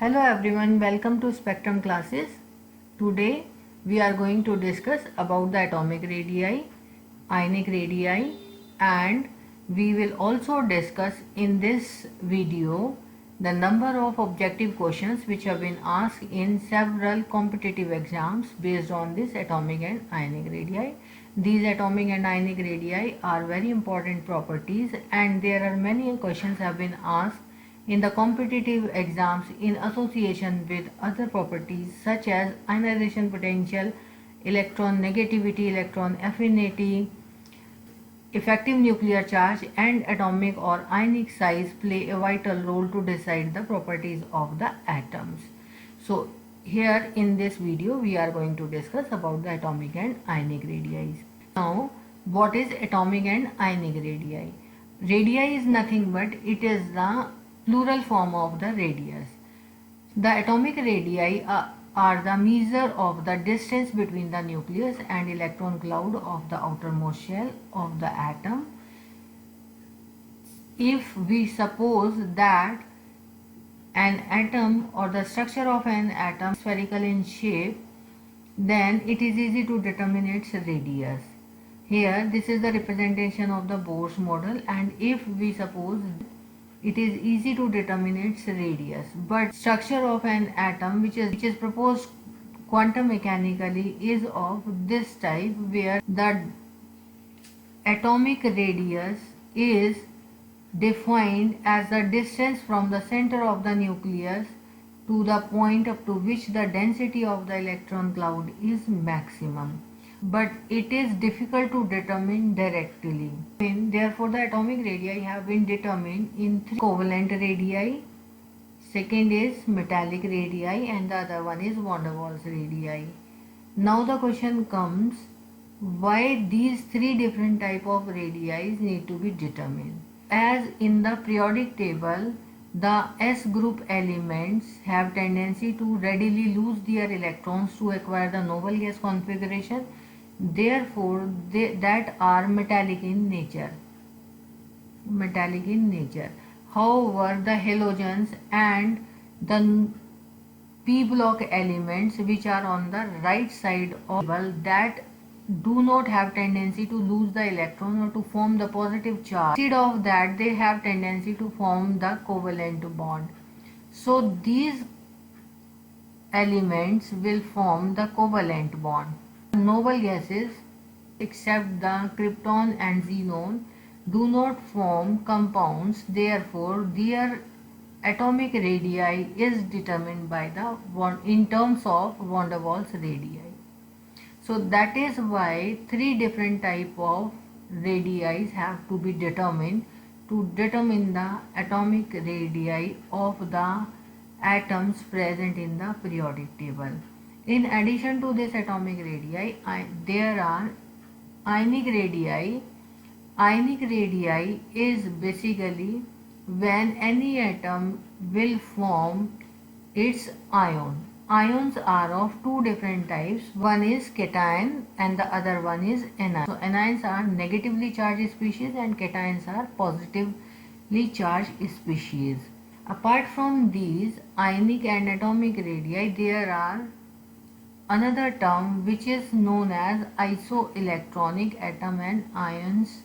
Hello everyone, welcome to Spectrum classes. Today we are going to discuss about the atomic radii, ionic radii, and we will also discuss in this video the number of objective questions which have been asked in several competitive exams based on this atomic and ionic radii. These atomic and ionic radii are very important properties, and there are many questions have been asked in the competitive exams in association with other properties such as ionization potential, electron negativity, electron affinity, effective nuclear charge, and atomic or ionic size play a vital role to decide the properties of the atoms. So here in this video we are going to discuss about the atomic and ionic radii. Now what is atomic and ionic radii? Radii is nothing but it is the plural form of the radius. The atomic radii are the measure of the distance between the nucleus and electron cloud of the outermost shell of the atom. If we suppose that an atom or the structure of an atom is spherical in shape, then it is easy to determine its radius. Here this is the representation of the Bohr's model, and if we suppose it is easy to determine its radius, but structure of an atom which is proposed quantum mechanically is of this type, where the atomic radius is defined as the distance from the center of the nucleus to the point up to which the density of the electron cloud is maximum, but it is difficult to determine directly. Therefore, the atomic radii have been determined in three: covalent radii, second is metallic radii, and the other one is van der Waals radii. Now the question comes, why these three different type of radii need to be determined? As in the periodic table, the S group elements have tendency to readily lose their electrons to acquire the noble gas configuration. Therefore, that are metallic in nature. However, the halogens and the p block elements which are on the right side of the table, that do not have tendency to lose the electron or to form the positive charge. Instead of that, they have tendency to form the covalent bond. So these elements will form the covalent bond. Noble gases, except the krypton and xenon, do not form compounds. Therefore, their atomic radii is determined by in terms of van der Waals radii. So that is why three different type of radii have to be determined to determine the atomic radii of the atoms present in the periodic table. In addition to this atomic radii, there are ionic radii. Ionic radii is basically when any atom will form its ion. Ions are of two different types. One is cation and the other one is anion. So anions are negatively charged species and cations are positively charged species. Apart from these ionic and atomic radii, there are another term which is known as isoelectronic atom and ions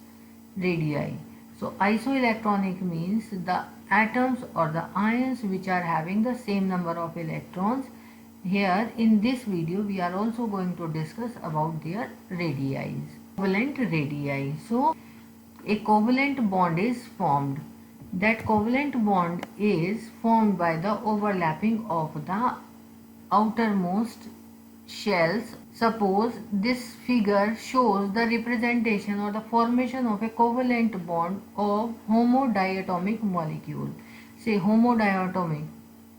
radii. So isoelectronic means the atoms or the ions which are having the same number of electrons. Here in this video we are also going to discuss about their radii. Covalent radii. So a covalent bond is formed. That covalent bond is formed by the overlapping of the outermost shells. Suppose this figure shows the representation or the formation of a covalent bond of homodiatomic molecule. Say homodiatomic.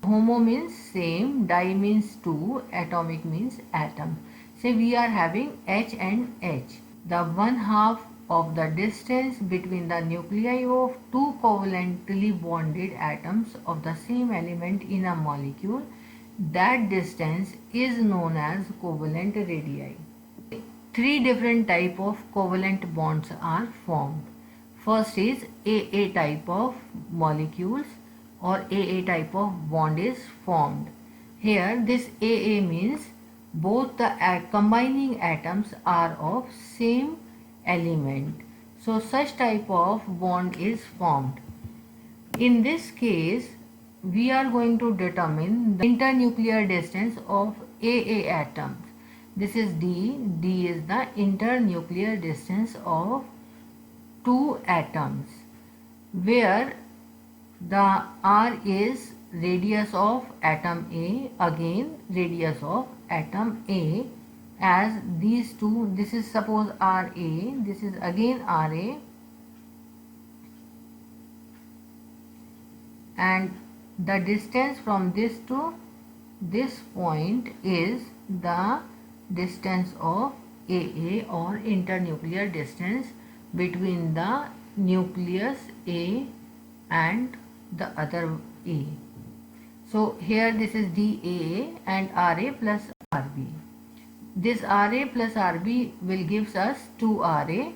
Homo means same, di means two, atomic means atom. Say we are having H and H. The one half of the distance between the nuclei of two covalently bonded atoms of the same element in a molecule, that distance is known as covalent radii. Three different type of covalent bonds are formed. First is AA type of molecules, or AA type of bond is formed. Here this AA means both the combining atoms are of same element. So such type of bond is formed. In this case, we are going to determine the internuclear distance of AA atoms. This is D. D is the internuclear distance of two atoms, where the R is radius of atom A, again radius of atom A, as these two, this is suppose RA, this is again RA, and the distance from this to this point is the distance of AA, or internuclear distance between the nucleus A and the other A. So here this is DAA and RA plus RB. This RA plus RB will gives us 2RA.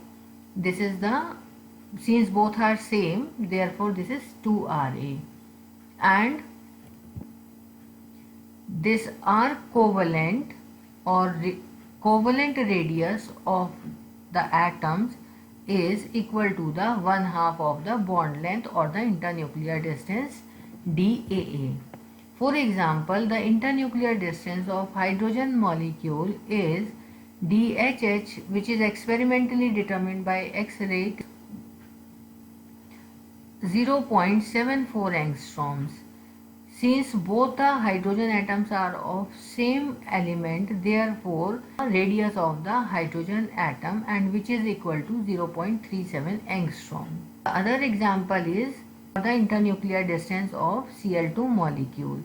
This is the, since both are same, therefore this is 2RA. And this R covalent or covalent radius of the atoms is equal to the 1/2 of the bond length or the internuclear distance DAA. For example, the internuclear distance of hydrogen molecule is DHH, which is experimentally determined by X-ray 0.74 angstroms. Since both the hydrogen atoms are of same element, therefore radius of the hydrogen atom, and which is equal to 0.37 angstrom. The other example is the internuclear distance of Cl2 molecule,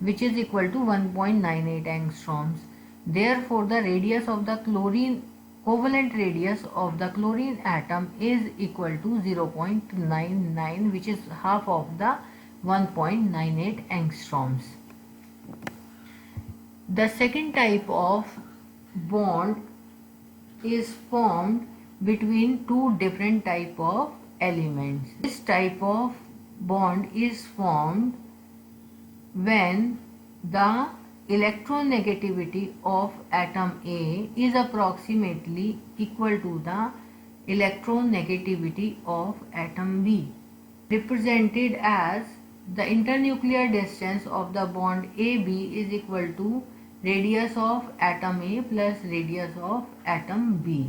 which is equal to 1.98 angstroms. Therefore the radius of the chlorine, covalent radius of the chlorine atom is equal to 0.99, which is half of the 1.98 angstroms. The second type of bond is formed between two different type of elements. This type of bond is formed when the electronegativity of atom A is approximately equal to the electronegativity of atom B, represented as the internuclear distance of the bond AB is equal to radius of atom A plus radius of atom B,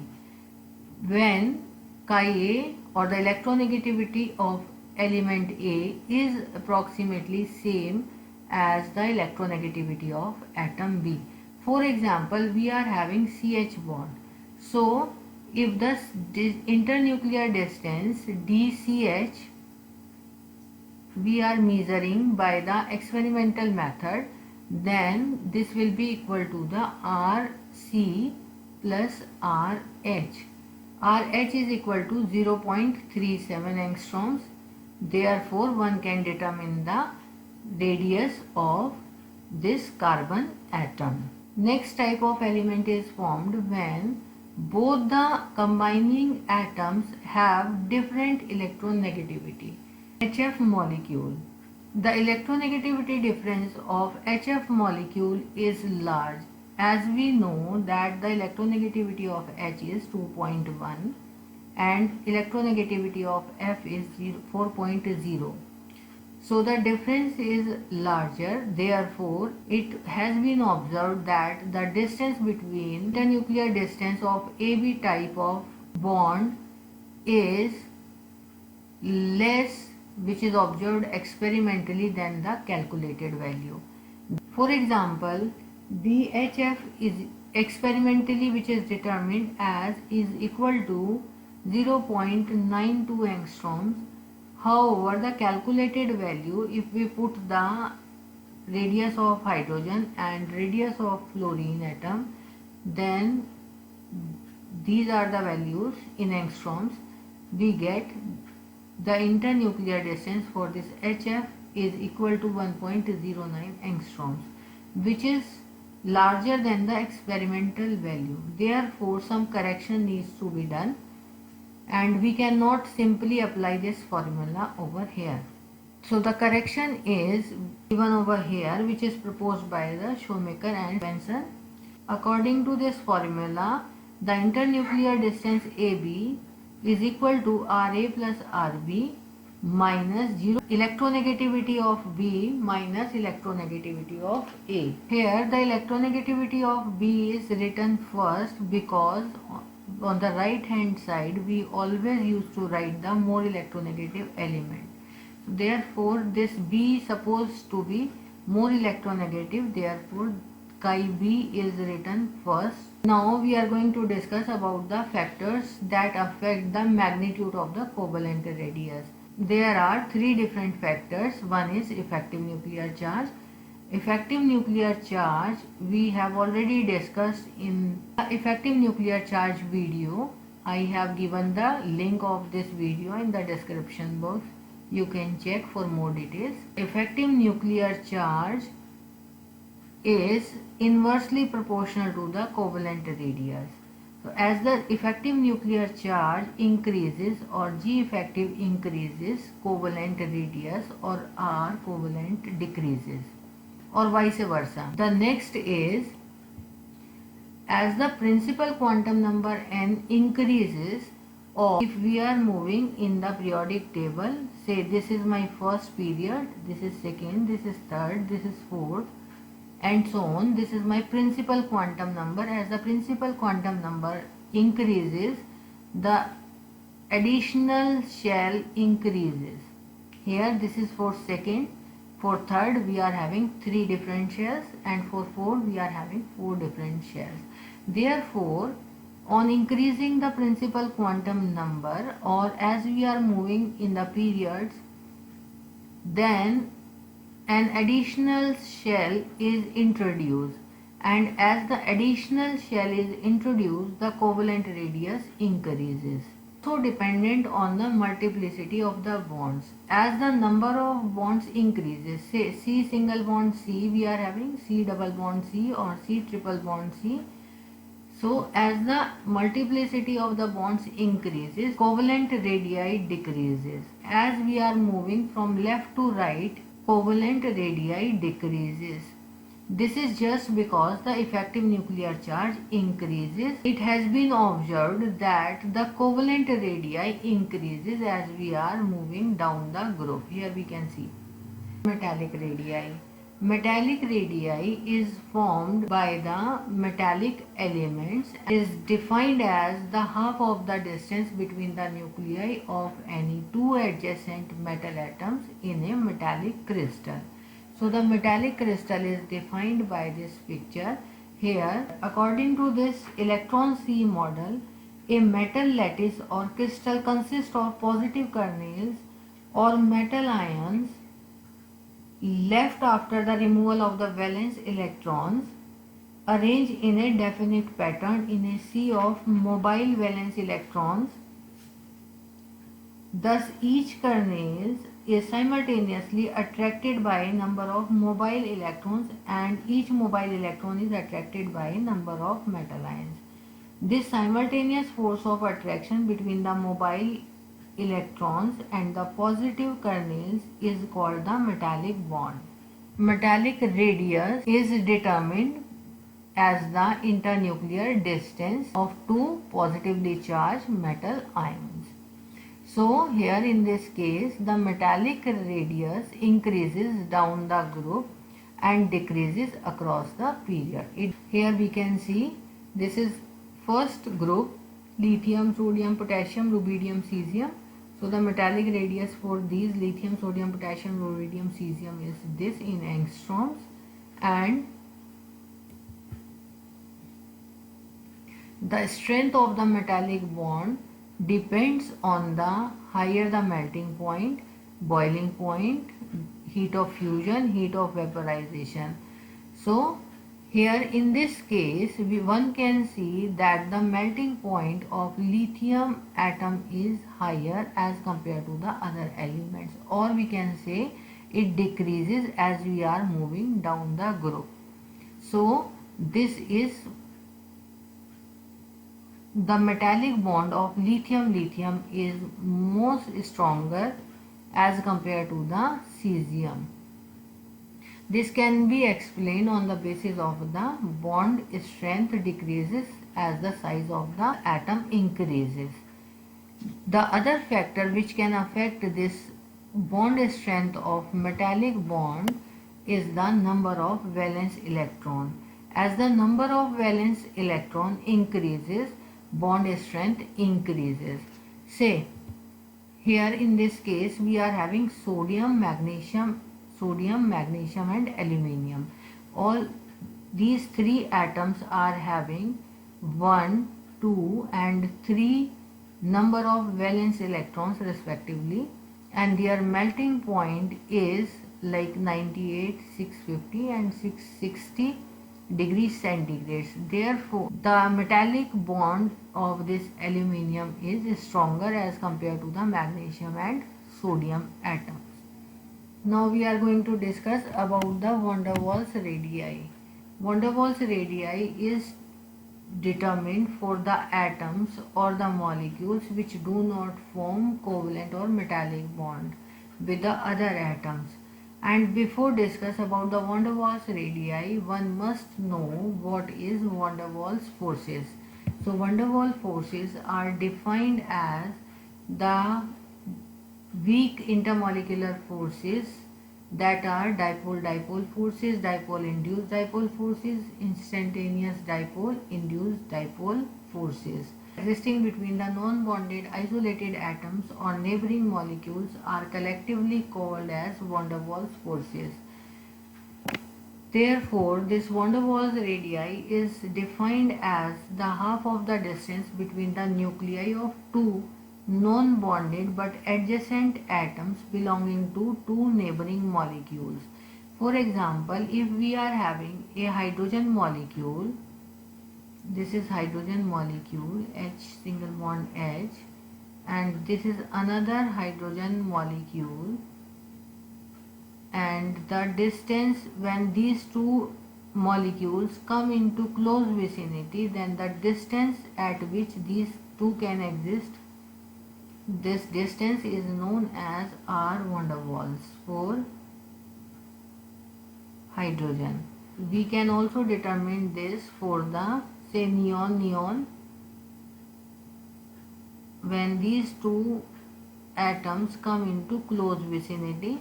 when chi A, or the electronegativity of element A, is approximately same as the electronegativity of atom B. For example, we are having CH bond. So if the internuclear distance DCH we are measuring by the experimental method, then this will be equal to the RC plus RH. RH is equal to 0.37 angstroms. Therefore one can determine the radius of this carbon atom. Next type of element is formed when both the combining atoms have different electronegativity. HF molecule. The electronegativity difference of HF molecule is large, as we know that the electronegativity of H is 2.1 and electronegativity of F is 4.0. So the difference is larger. Therefore it has been observed that the distance between the nuclear distance of AB type of bond is less, which is observed experimentally, than the calculated value. For example, DHF is experimentally, which is determined as, is equal to 0.92 angstroms. However, the calculated value, if we put the radius of hydrogen and radius of fluorine atom, then these are the values in angstroms. We get the internuclear distance for this HF is equal to 1.09 angstroms, which is larger than the experimental value. Therefore some correction needs to be done, and we cannot simply apply this formula over here. So the correction is given over here, which is proposed by the Shoemaker and Benson. According to this formula, the internuclear distance AB is equal to Ra plus Rb minus 0 electronegativity of B minus electronegativity of A. Here the electronegativity of B is written first because on the right hand side we always used to write the more electronegative element. Therefore, this B is supposed to be more electronegative. Therefore, chi B is written first. Now we are going to discuss about the factors that affect the magnitude of the covalent radius. There are three different factors. One is effective nuclear charge. Effective nuclear charge we have already discussed in the effective nuclear charge video. I have given the link of this video in the description box. You can check for more details. Effective nuclear charge is inversely proportional to the covalent radius. So as the effective nuclear charge increases or G effective increases, covalent radius or R covalent decreases, or vice versa. The next is, as the principal quantum number n increases, or if we are moving in the periodic table, say this is my first period, this is second, this is third, this is fourth, and so on. This is my principal quantum number. As the principal quantum number increases, the additional shell increases. Here this is for second, for third we are having 3 different shells, and for fourth we are having 4 different shells. Therefore, on increasing the principal quantum number, or as we are moving in the periods, then an additional shell is introduced, and as the additional shell is introduced, the covalent radius increases. So dependent on the multiplicity of the bonds. As the number of bonds increases, say C single bond C we are having, C double bond C, or C triple bond C. So as the multiplicity of the bonds increases, covalent radii decreases. As we are moving from left to right, covalent radii decreases. This is just because the effective nuclear charge increases. It has been observed that the covalent radii increases as we are moving down the group. Here we can see metallic radii. Metallic radii is formed by the metallic elements, is defined as the half of the distance between the nuclei of any two adjacent metal atoms in a metallic crystal. So the metallic crystal is defined by this picture here. According to this electron C model, a metal lattice or crystal consists of positive kernels or metal ions left after the removal of the valence electrons, arranged in a definite pattern in a sea of mobile valence electrons. Thus each kernel is simultaneously attracted by a number of mobile electrons, and each mobile electron is attracted by a number of metal ions. This simultaneous force of attraction between the mobile electrons and the positive kernels is called the metallic bond. Metallic radius is determined as the internuclear distance of two positively charged metal ions. So here in this case, the metallic radius increases down the group and decreases across the period. Here we can see this is first group: lithium, sodium, potassium, rubidium, cesium. So the metallic radius for these lithium, sodium, potassium, rubidium, cesium is this in angstroms, and the strength of the metallic bond depends on the higher the melting point, boiling point, heat of fusion, heat of vaporization. So here in this case, one can see that the melting point of lithium atom is higher as compared to the other elements, or we can say it decreases as we are moving down the group. So this is the metallic bond of lithium is most stronger as compared to the cesium. This can be explained on the basis of the bond strength decreases as the size of the atom increases. The other factor which can affect this bond strength of metallic bond is the number of valence electron. As the number of valence electron increases, bond strength increases. Say, here in this case we are having sodium, magnesium and aluminium. All these three atoms are having 1, 2 and 3 number of valence electrons respectively, and their melting point is like 98, 650 and 660 degrees centigrade. Therefore, the metallic bond of this aluminium is stronger as compared to the magnesium and sodium atoms. Now we are going to discuss about the van der Waals radii. Van der Waals radii is determined for the atoms or the molecules which do not form covalent or metallic bond with the other atoms. And before discuss about the van der Waals radii, one must know what is van der Waals forces. So van der Waals forces are defined as the weak intermolecular forces that are dipole-dipole forces, dipole-induced dipole forces, instantaneous dipole-induced dipole forces existing between the non-bonded isolated atoms or neighboring molecules are collectively called as van der Waals forces. Therefore, this van der Waals radii is defined as the half of the distance between the nuclei of two non-bonded but adjacent atoms belonging to two neighboring molecules. For example, if we are having a hydrogen molecule, this is hydrogen molecule H single bond H, and this is another hydrogen molecule, and the distance when these two molecules come into close vicinity, then the distance at which these two can exist, this distance is known as R van der Waals for hydrogen. We can also determine this for the say neon. When these two atoms come into close vicinity,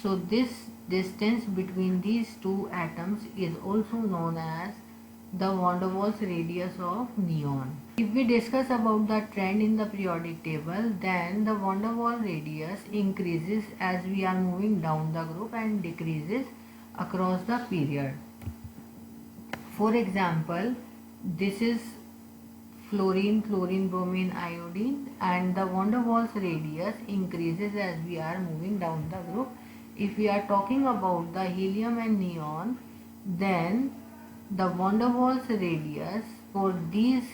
so this distance between these two atoms is also known as the van der Waals radius of neon. If we discuss about the trend in the periodic table, then the van der Waals radius increases as we are moving down the group and decreases across the period. For example, this is fluorine, chlorine, bromine, iodine, and the van der Waals radius increases as we are moving down the group. If we are talking about the helium and neon, then the van der Waals radius for these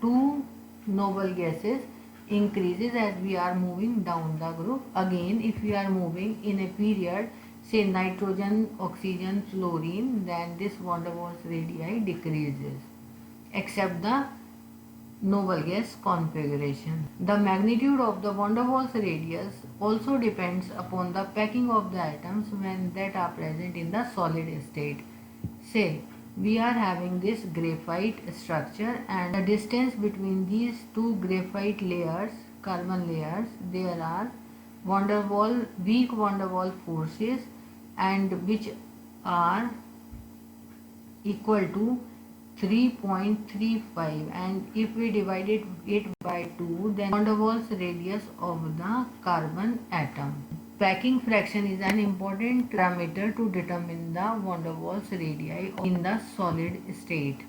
two noble gases increases as we are moving down the group. Again, if we are moving in a period, say nitrogen, oxygen, fluorine, then this van der Waals radii decreases, except the noble gas configuration. The magnitude of the van der Waals radius also depends upon the packing of the atoms when that are present in the solid state. Say, we are having this graphite structure, and the distance between these two graphite layers, carbon layers, there are weak van der Waals forces, and which are equal to 3.35, and if we divide it by 2, then van der Waals radius of the carbon atom. Packing fraction is an important parameter to determine the van der Waals radii in the solid state.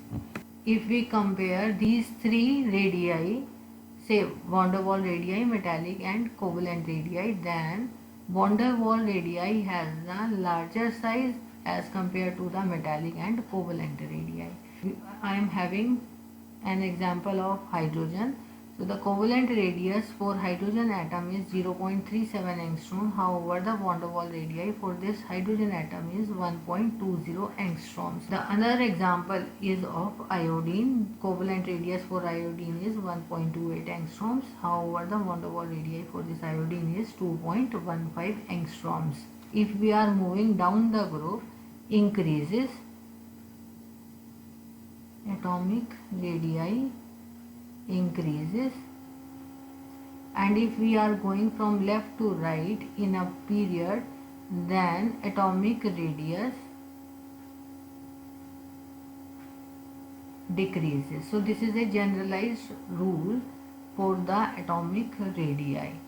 If we compare these three radii, say van der Waals radii, metallic and covalent radii, then van der Waals radii has the larger size as compared to the metallic and covalent radii. I am having an example of hydrogen. So the covalent radius for hydrogen atom is 0.37 angstrom. However, the van der Waals radii for this hydrogen atom is 1.20 angstroms. The another example is of iodine. Covalent radius for iodine is 1.28 angstroms. However, the van der Waals radii for this iodine is 2.15 angstroms. If we are moving down the group, increases atomic radii increases, and if we are going from left to right in a period, then atomic radius decreases. So this is a generalized rule for the atomic radii.